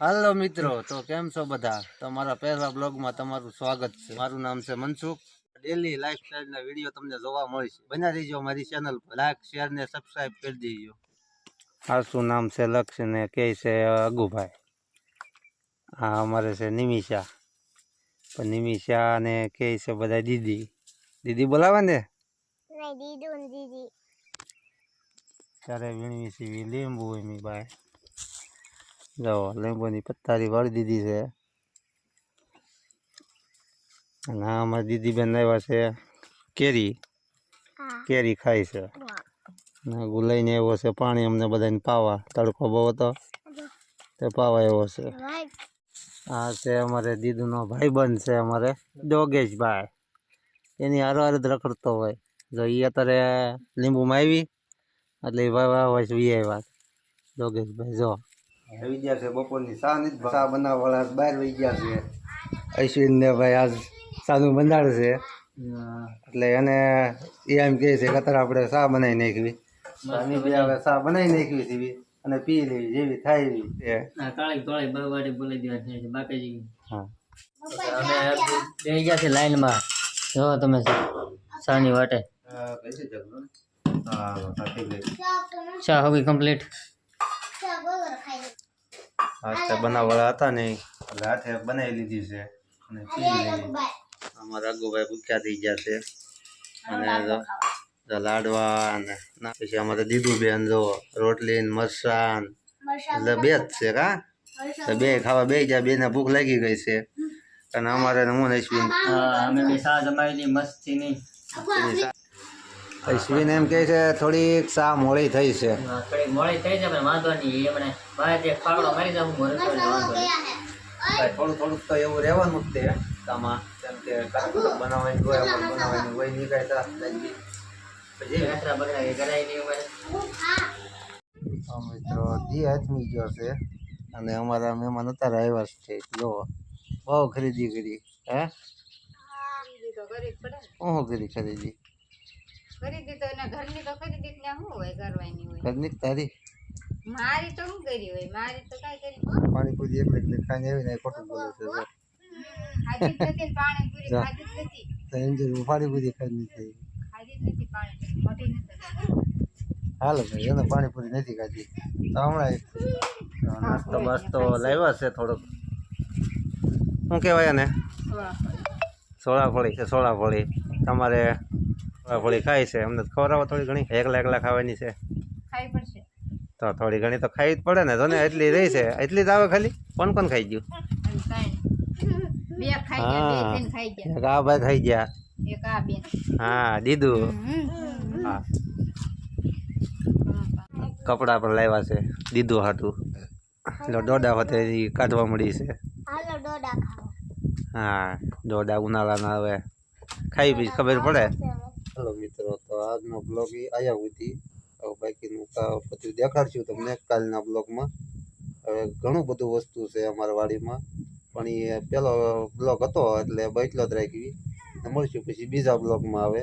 હાલો મિત્રો, તો કેમ છો બધા? તમારા પહેલા બ્લોગમાં તમારું સ્વાગત છે. મારું નામ છે મનસુખ. ડેલી લાઈફસ્ટાઈલના વિડીયો તમને જોવા મળશે. બના રહીજો મારી ચેનલ પર. લાઈક, શેર ને સબસ્ક્રાઇબ કરી દેજો. આ શું નામ છે? લક્ષ્ય ને કે છે અગુભાઈ. હા, અમારે છે નિમિષા. પણ નિમિષા ને કે છે બધા દીદી. દીદી બોલાવે ને? નહીં, દીદુ ને દીદી. ત્યારે વીણવી સીવી લીંબુ એમી ભાઈ. જો લીંબુની પત્તારી વાળી દીધી છે. અને આ અમારી દીદી બેન આવ્યા છે કેરી. કેરી ખાય છે. લઈને આવ્યો છે પાણી અમને બધાને પાવા. તડકો બહુ હતો તે પાવા આવ્યો છે. આ છે અમારે દીદુનો ભાઈબંધ છે અમારે યોગેશભાઈ. એની હારો જ રખડતો હોય. જો એ અત્યારે લીંબુમાં આવી એટલે એ વાહ વી આવ્યા યોગેશભાઈ. જો આવી ગયા છે બપોરની શા નથી શા બનાવવાળા બહાર વહી ગયા છે. અશ્વિન ને ભાઈ આજ સાનું બંધાડશે એટલે એને એમ કહે છે કે અત્યારે આપણે શા બનાવી નાખવી. સાની બી હવે શા બનાવી નાખવી સીવી અને પી લેવી જેવી થાય એવી છે. કાળી ધોળી બવાડી બોલી દેવા છે બાપેજી. હા અમે બે ગયા છે લાઈનમાં. જો તમે સાની વાટે ચા હોગી કમ્પ્લીટ. હાથે બનાવવાળા હતા ને એટલે હાથે બનાવી લીધી છે અને પી લેવી. અમારા અગુભાઈ ભૂખ્યા થઈ ગયા છે અને લાડવા અને પછી અમારે દીદુ બેન જો રોટલી ને મરસાન એટલે બે જ છે કા તો બે ખાવા બે ગયા. બે ને ભૂખ લાગી ગઈ છે અને અમારે હું અશ્વિન અમે બી સા જમાઈ મસ્તી ની. અશ્વિન એમ કહે છે થોડીક શા મોડી થઈ છે. થોડી મોડી થઈ જાય પણ વાંધો નહીં. એમને બહાર જે પાવડો મારી દઉં મોર થોડું થોડુંક તો એવું રહેવાનું જ તે આમાં કેમ કે બનાવવાની હોય અમારે બનાવવાની હોય નહીં કાંઈ ત્રાસ લાગી પછી કચરા બગડા કરાય નહીં અમારે. મિત્રો દી હાથમી ગયો છે અને અમારા મહેમાન અત્યારે આવ્યા છે. જો બહુ ખરીદી કરી. હે શું કરી ખરીદી? ખરીદી તો એના ઘરની તો ખરીદી ત્યાં શું હોય કરવાની હોય. ઘરની તારી મારી તો શું કરી હોય? મારી તો કઈ કરી પાણીપુરી એકલે ખાઈને આવી ને ખોટું બોલે છે. ખાધી જ નથી ને પાણીપુરી ખાધી જ નથી. પાણીપુરી ખાઈ નથી. ખાધી જ નથી પાણીપુરી મોટી નથી. હાલો ભાઈ એને પાણીપુરી નથી ખાધી તો હમણાં નાસ્તો બાસ્તો લાવ્યા છે થોડોક. શું કહેવાય એને? સોળાફળી છે. સોળાફળી તમારે સોળાફળી ખાય છે. અમને ખવડાવો થોડી ઘણી. એકલા એકલા ખાવાની છે ખાવી પડશે તો થોડી ઘણી તો ખાવી જ પડે ને. તો ને એટલી રહી છે એટલી જ આવે ખાલી. કોણ કોણ ખાઈ ગયું? બે ખાઈ ગયા, બે ત્રણ ખાઈ ગયા. એક આ ભાઈ ખાઈ ગયા. એક આ બેન. હા દીદુ. હા કપડા પણ લાવ્યા છે દીદુ હાટું. ડોડા હોતે કાઢવા મળી છે. હાલો ડોડા ખાઓ. હા ડોડા ઉનાળાના હવે ખાઈ પી ખબર પડે. ચાલો મિત્રો, તો આજનો બ્લોગ આવ્યા સુધી હવે બાકીનું બધું દેખાડશું તમને કાલના બ્લોગમાં. હવે ઘણું બધું વસ્તુ છે અમારા વાડીમાં પણ એ પેલો બ્લોગ હતો એટલે બચલો જ રાખવી. મળશું પછી બીજા બ્લોગમાં આવે.